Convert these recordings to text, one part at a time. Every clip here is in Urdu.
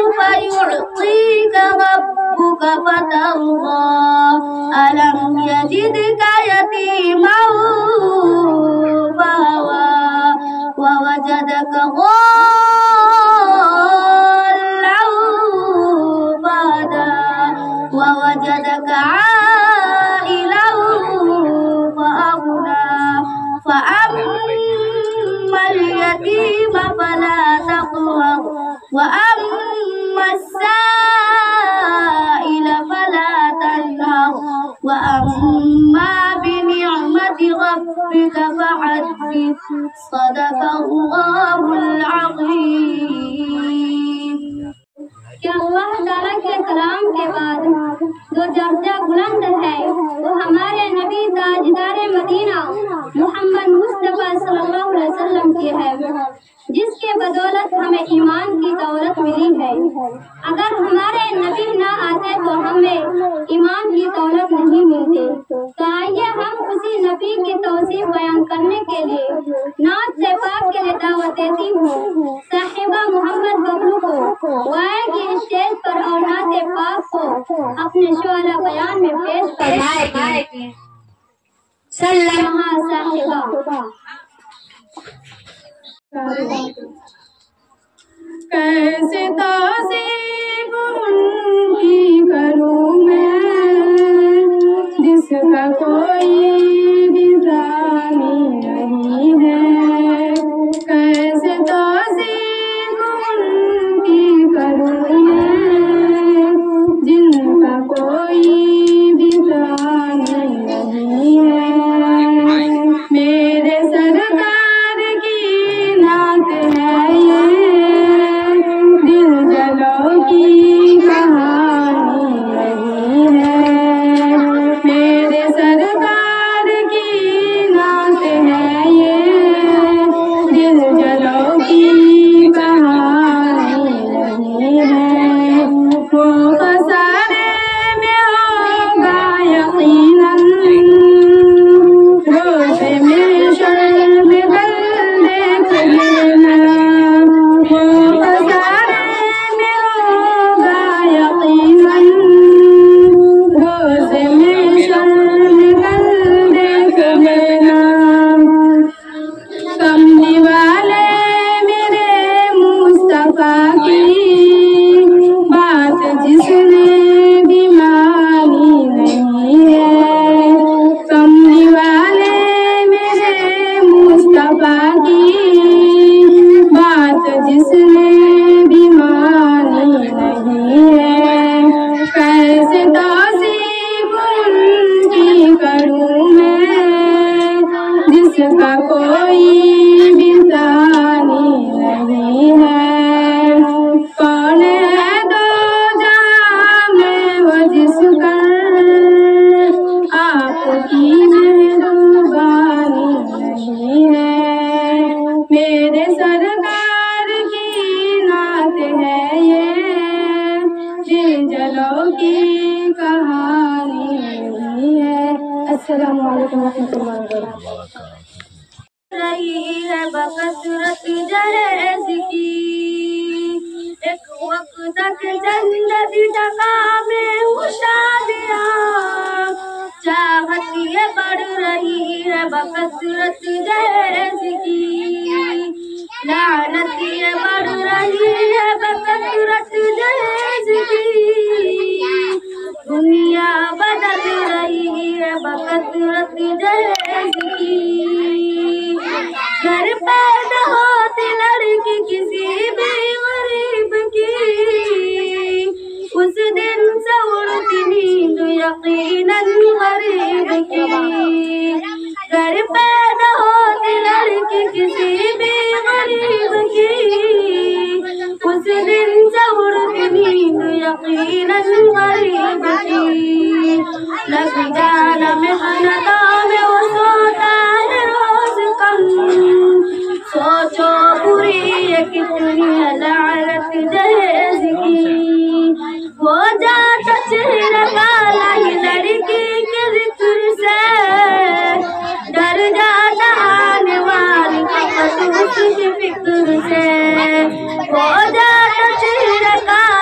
سوف يعطيك ربك فترضى ألم يجدك يتيما فآوى ووجدك ضالا فهدى ووجدك عائلا فأغنى فأما اليتيم فلا تقهر وأما السائل فلا تنهر وأما بنعمة ربك فحدث صدق الله العظيم. کیا اللہ تعالیٰ کے کلام کے بعد جو درجہ بلند ہے وہ ہمارے نبی تاجدار مدینہ محمد مصطفیٰ صلی اللہ علیہ وسلم کی ہے، جس کے بدولت ہمیں ایمان کی دولت ملی ہے۔ اگر ہمارے نبی نہ آتے تو ہمیں ایمان کی دولت نہیں ملتی۔ تو آئیے ہم اسی نبی کی توصیف بیان کرنے کے لیے نعت پاک کے لیے دعوت دیتی ہوں صاحبہ محمد ببلو کو، وہ آئے گی اسٹیج پر اور نعت پاک کو اپنے شعلہ بیان میں پیش کرائے گی۔ صاحبہ کیسے توصیف ان کی کروں میں جس کا کوئی بھی ثانی نہیں ہے، کیسے توصیف ان کی کروں میں جن کا کوئی بھی ثانی نہیں ہے۔ میرے سرکار کی نعت ہے یہ دل جلو کی کہانی نہیں ہے، میرے سرکار کی نعت ہے یہ دل جلو کی کہانی نہیں ہے۔ وہ خسارے میں ہوگا یقیناً روز میں شرم گل دیکھ لینا، وہ خسارے میں ہوگا یقیناً روز میں شرم گل دیکھ لینا۔ کملی والے میرے مصطفیٰ کی بات جس نے بھی مانی نہیں ہے، کملی والے میرے مصطفیٰ کی بات جس نے بھی مانی نہیں ہے، کیسے توصیف ان کی کروں میں جس کا کوئی بھی ثانی نہیں ہے۔ کون ہے دو جہاں میں وہ جس کا آپ کی مہربانی نہیں ہے، میرے سرکار کی نعت ہے یہ دل جلو کی کہانی نہیں ہے۔ السلام علیکم ورحمۃ اللہ وبرکاتہ۔ رہی ہے بکثرت جہیز کی ایک وقت تک جنت جگہ میں شادیاں، چاہت یہ بڑھ رہی ہے بکثرت جہیز کی، لعنت یہ بڑھ رہی ہے بکثرت جہیز کی، دنیا بدل رہی ہے بکثرت جہیز کی۔ گھر پیدا ہوتی لڑکی کسی بھی غریب کی، اس دن سے اڑتی نیند یقیناً غریب کی۔ گھر پیدا ہوتی لڑکی کسی بھی غریب کی، اس دن سے اڑتی نیند یقیناً غریب کی۔ لگ جانا محنتوں میں وہ سوتا ہے روز کم، سوچو پوری یہ کتنی لعنت جہیز کی۔ وہ جاتا چہرہ کالا ہی لڑکی کے ذکر سے، ڈر جاتا آنے والی اس کی فکر سے۔ وہ جاتا چہرہ کالا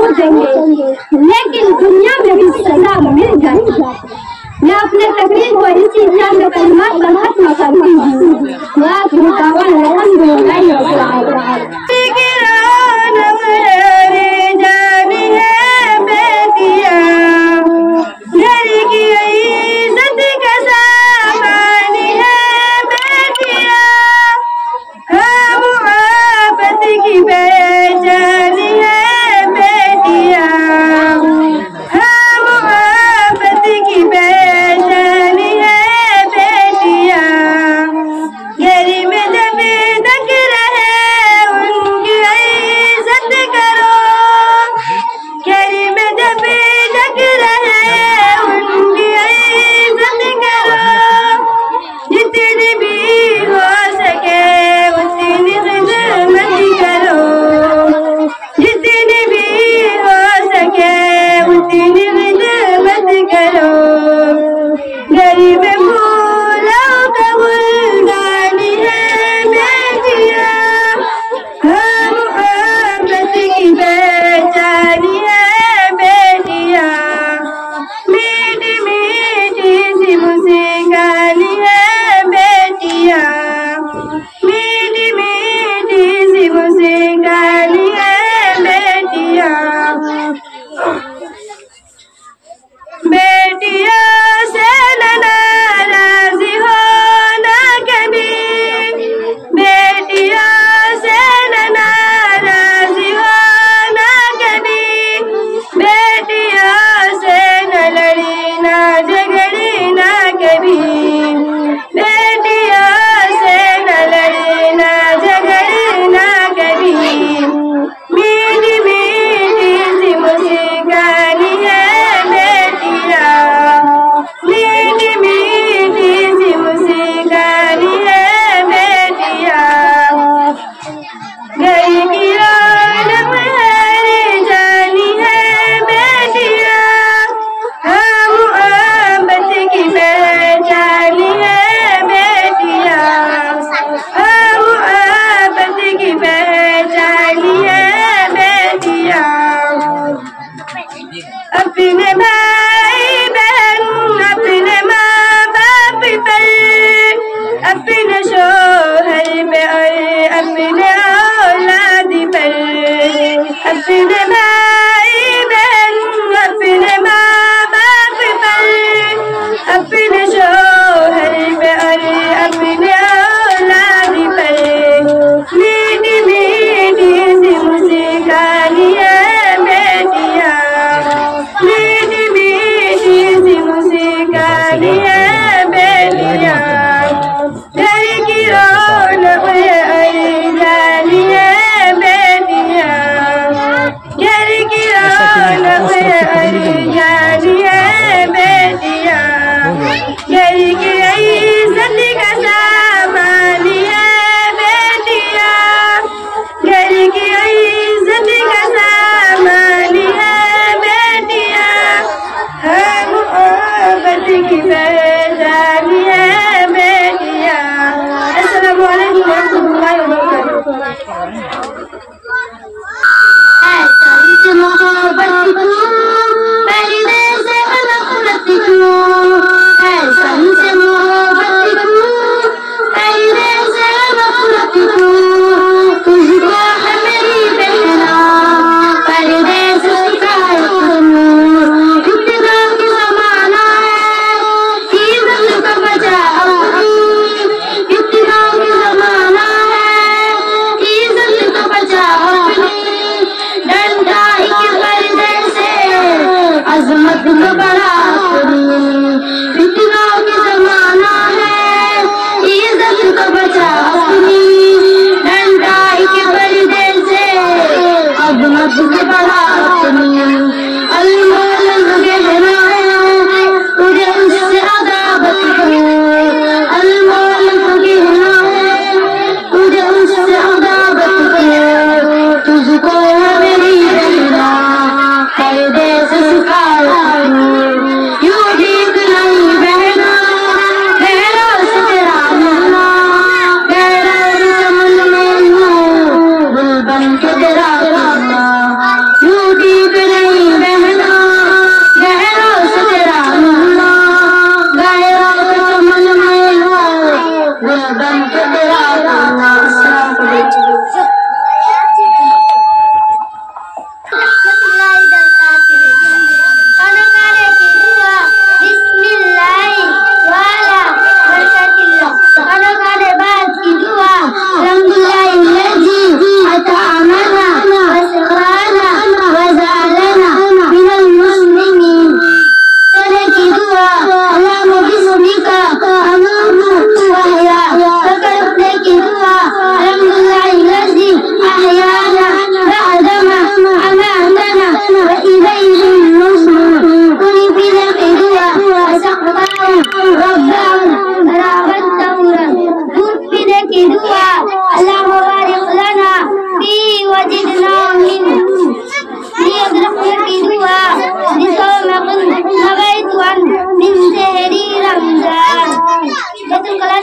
ضرور دیں گے، لیکن دنیا میں بھی سزا مل جائے گی۔ میں اپنے تقریر کو اسی چند کلمات پر ختم کرتی ہوں۔ وآخر دعوانا الحمد للہ رب العالمین۔ محبت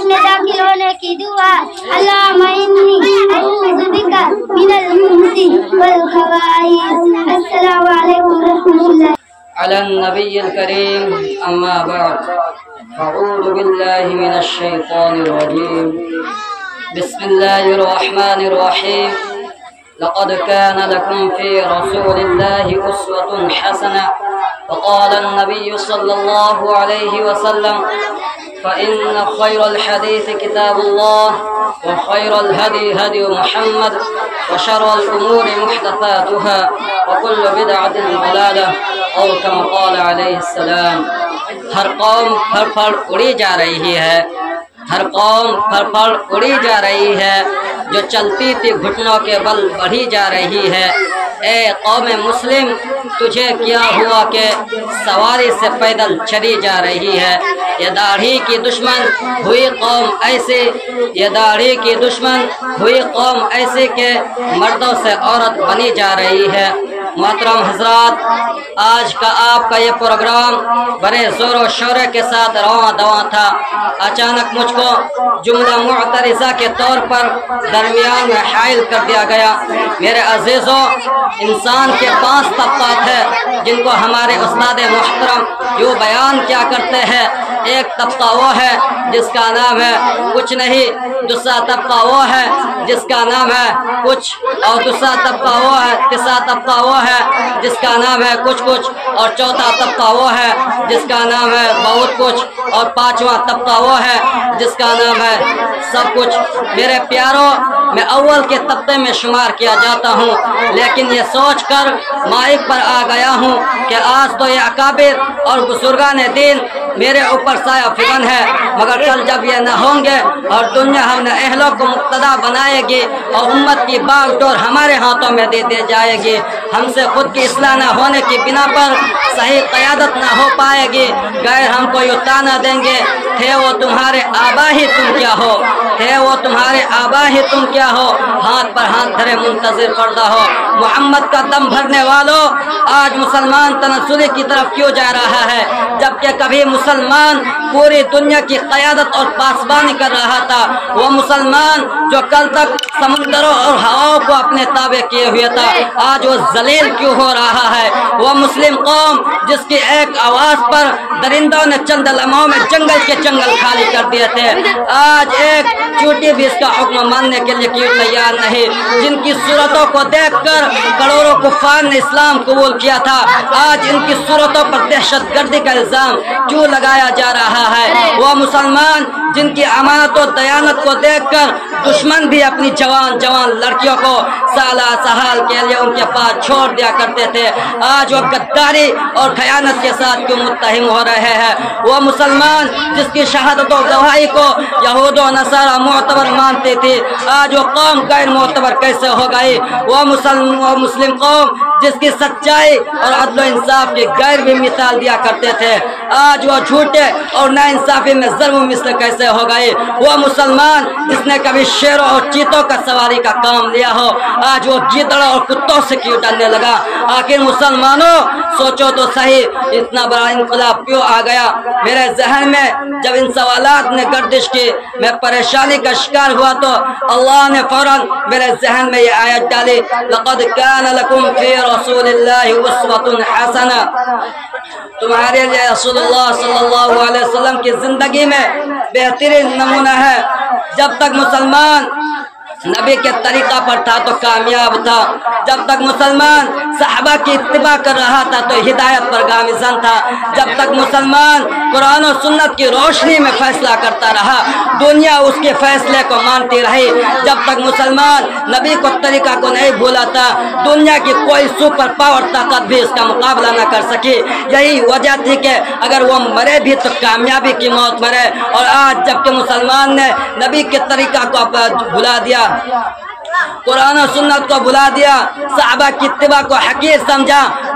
میں داخل ہونے کی دعا اللہم انی اعوذ بک من الخبث والخبائث۔ السلام علیکم ورحمۃ اللہ۔ على النبي الكريم أما بعد أعوذ بالله من الشيطان الرجيم بسم الله الرحمن الرحيم لقد كان لكم في رسول الله أسوة حسنة وقال النبي صلى الله عليه وسلم فإن خير الحديث كتاب الله وخير الهدي هدي محمد وشر الأمور محدثاتها وكل بدعة ضلالة أو كما قال عليه السلام۔ ہر قوم پھر پھر اڑی جا رہی ہے، ہر قوم پھر پھر اڑی جا رہی ہے، جو چلتی تھی گھٹنوں کے بل بڑھی جا رہی ہے۔ اے قوم مسلم تجھے کیا ہوا کہ سواری سے پیدل چلی جا رہی ہے؟ یہ داڑھی کی دشمن ہوئی قوم ایسی، یہ داڑھی کی دشمن ہوئی قوم ایسی کہ مردوں سے عورت بنی جا رہی ہے۔ محترم حضرات، آج کا آپ کا یہ پروگرام بڑے زور و شور کے ساتھ رواں دواں تھا۔ اچانک مجھ کو جملہ معترضہ کے طور پر درمیان میں حائل کر دیا گیا۔ میرے عزیزوں، انسان کے 5 طبقات ہیں جن کو ہمارے استاد محترم یوں بیان کیا کرتے ہیں۔ ایک طبقہ وہ ہے جس کا نام ہے کچھ نہیں، دوسرا طبقہ وہ ہے جس کا نام ہے کچھ، اور دوسرا طبقہ وہ ہے، تیسرا طبقہ وہ ہے جس کا نام ہے کچھ کچھ، اور چوتھا طبقہ وہ ہے جس کا نام ہے بہت کچھ، اور 5واں طبقہ وہ ہے جس کا نام ہے سب کچھ۔ میرے پیاروں، میں اول کے طبقے میں شمار کیا جاتا ہوں، لیکن یہ سوچ کر مائک پر آ گیا ہوں کہ آج تو یہ اکابر اور بزرگان دین میرے اوپر سایہ فکن ہے، مگر کل جب یہ نہ ہوں گے اور دنیا ہم نے اہلوں کو مقتدا بنائے گی اور امت کی باغ ڈور ہمارے ہاتھوں میں دے جائے گی، ہم سے خود کی اصلاح نہ ہونے کی بنا پر صحیح قیادت نہ ہو پائے گی، غیر ہم کو یہ تانا دیں گے تھے وہ تمہارے آبا ہی تم کیا ہو، تھے وہ تمہارے آبا ہی تم کیا ہو، ہاتھ پر ہاتھ دھرے منتظر پردہ ہو۔ محمد کا دم بھرنے والوں، آج مسلمان تنزلی کی طرف کیوں جا رہا ہے جبکہ کبھی مسلمان پوری دنیا کی قیادت اور پاسبانی کر رہا تھا؟ وہ مسلمان جو کل تک سمندروں اور ہواؤں کو اپنے تابع کیے ہوئے تھا، آج وہ ذلیل کیوں ہو رہا ہے؟ وہ مسلم قوم جس کی ایک آواز پر درندوں نے چند لمحوں میں جنگل کے جنگل خالی کر دیے تھے، آج ایک چوٹی بھی اس کا حکم ماننے کے لیے کیوں تیار نہیں؟ جن کی صورتوں کو دیکھ کر کروڑوں کفار نے اسلام قبول کیا تھا، آج ان کی صورتوں پر دہشت گردی کا الزام کیوں لگایا جا رہا ہے؟ وہ مسلمان جن کی امانت و دیانت کو دیکھ کر دشمن بھی اپنی جوان لڑکیوں کو سالہ سہال کے لیے ان کے پاس چھوڑ دیا کرتے تھے، آج وہ غداری اور خیانت کے ساتھ کیوں متہم ہو رہے ہیں؟ وہ مسلمان جس کی شہادت و گواہی کو یہود و نصارہ معتبر مانتے تھے، آج وہ قوم غیر معتبر کیسے ہو گئی؟ وہ مسلم قوم جس کی سچائی اور عدل و انصاف کی غیر بھی مثال دیا کرتے تھے، آج وہ جھوٹے اور نا انصافی میں ضرب مثل کیسے ہو گئی؟ وہ مسلمان جس نے کبھی شیروں اور چیتوں کا سواری کا کام لیا ہو، آج وہ گیدڑوں اور کتوں سے کیوں ڈرنے لگا؟ آخر مسلمانوں سوچو تو صحیح، اتنا بڑا انقلاب کیوں آ گیا؟ میرے ذہن میں جب ان سوالات نے گردش کی، میں پریشانی کا شکار ہوا تو اللہ نے فوراً میرے ذہن میں یہ آیت ڈالی، لقد کان لکم فی رسول اللہ اسوۃ حسنہ، تمہارے لیے رسول اللہ صلی اللہ علیہ وسلم کی زندگی میں بہترین نمونہ ہے۔ جب تک مسلمان نبی کے طریقہ پر تھا تو کامیاب تھا، جب تک مسلمان صحابہ کی اتباع کر رہا تھا تو ہدایت پر گامزن تھا، جب تک مسلمان قرآن و سنت کی روشنی میں فیصلہ کرتا رہا دنیا اس کے فیصلے کو مانتی رہی، جب تک مسلمان نبی کو طریقہ کو نہیں بھولا تھا دنیا کی کوئی سپر پاور طاقت بھی اس کا مقابلہ نہ کر سکی۔ یہی وجہ تھی کہ اگر وہ مرے بھی تو کامیابی کی موت مرے، اور آج جبکہ مسلمان نے نبی کے طریقہ کو بھلا دیا، قرآن و سنت کو بھلا دیا، صحابہ کی اتباع کو حقیر سمجھا،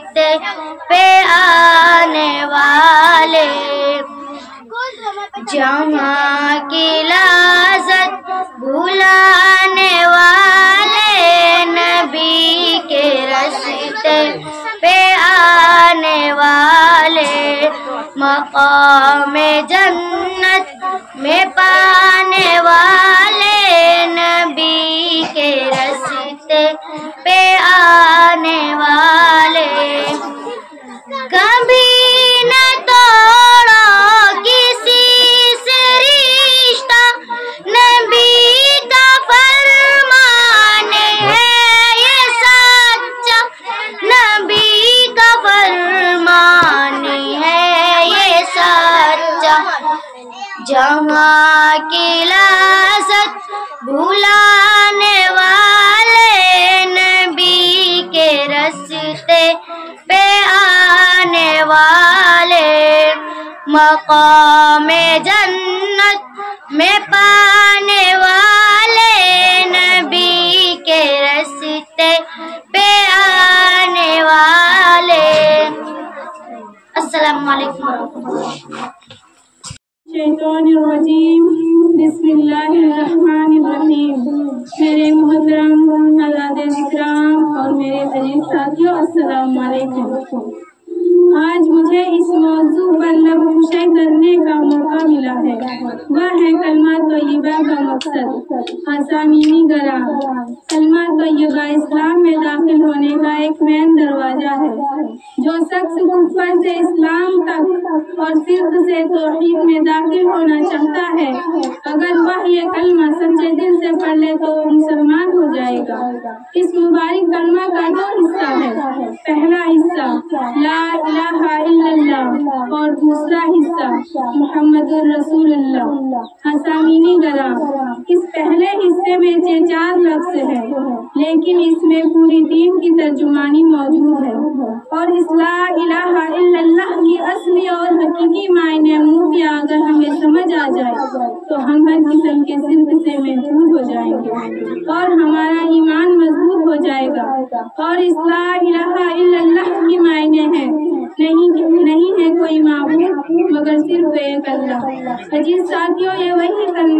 رستے پہ آنے والے، جہاں کی لذت بھلانے والے، نبی کے رستے پہ آنے والے، مقام جنت میں پانے والے، نبی کے رستے پہ آنے والے، کبھی نہ توڑو کسی سے رشتہ، نبی کا فرمان ہے یہ سچا، نبی کا فرمان ہے یہ سچا، جہاں کی لذت بھلانے والے، نبی کے رستے پہ آنے والے، مقام جنت میں پانے والے، نبی کے رستے پہ آنے والے۔ السلام علیکم ورحمۃ اللہ۔ شیطان الرجیم، بسم اللہ الرحمن الرحیم۔ میرے محترم حضرات اکرام اور میرے عزیز ساتھیوں، السلام علیکم۔ آج مجھے اس موضوع پر لب کشائی کرنے کا موقع ملا ہے، وہ ہے کلمہ طیبہ کا مقصد۔ اسامینی گرا، کلمہ طیبہ اسلام میں داخل ہونے کا ایک مین دروازہ ہے۔ جو شخص کفر سے اسلام تک اور شرک سے توحید میں داخل ہونا چاہتا ہے، اگر وہ یہ کلمہ سچے دل سے پڑھ لے تو وہ مسلمان ہو جائے گا۔ اس مبارک کلمہ کا دو حصہ ہے، پہلا حصہ لا الہ الا اللہ اور دوسرا حصہ محمد الرسول اللہ۔ اسامینی گرا، اس پہلے حصے میں 4 لفظ ہے، لیکن اس میں پوری دین کی ترجمانی موجود ہے، اور اس لا الہ الا اللہ کی اصلی اور حقیقی معنی منہ کے اگر ہمیں سمجھ آ جائے تو ہم ہر قسم کے شرک سے محفوظ ہو جائیں گے اور ہمارا ایمان مضبوط ہو جائے گا۔ اور اس لا الہ الا اللہ کی معنی ہے نہیں ہے کوئی معبود مگر صرف ایک اللہ۔ عزیز ساتھیوں، یہ وہی کلمہ